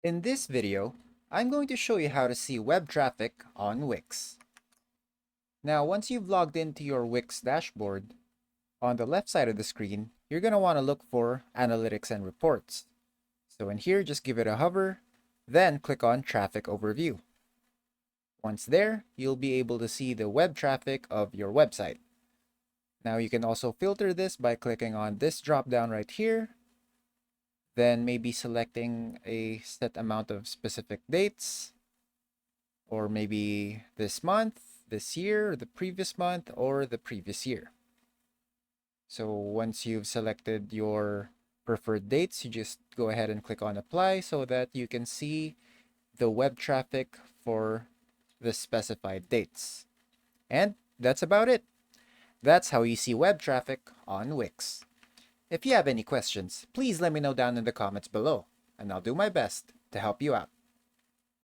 In this video, I'm going to show you how to see web traffic on Wix. Now, once you've logged into your Wix dashboard, on the left side of the screen, you're going to want to look for Analytics and Reports. So in here, just give it a hover, then click on Traffic Overview. Once there, you'll be able to see the web traffic of your website. Now you can also filter this by clicking on this drop down right here, then maybe selecting a set amount of specific dates, or maybe this month, this year, the previous month, or the previous year. So once you've selected your preferred dates, you just go ahead and click on apply so that you can see the web traffic for the specified dates. And that's about it. That's how you see web traffic on Wix. If you have any questions, please let me know down in the comments below, and I'll do my best to help you out.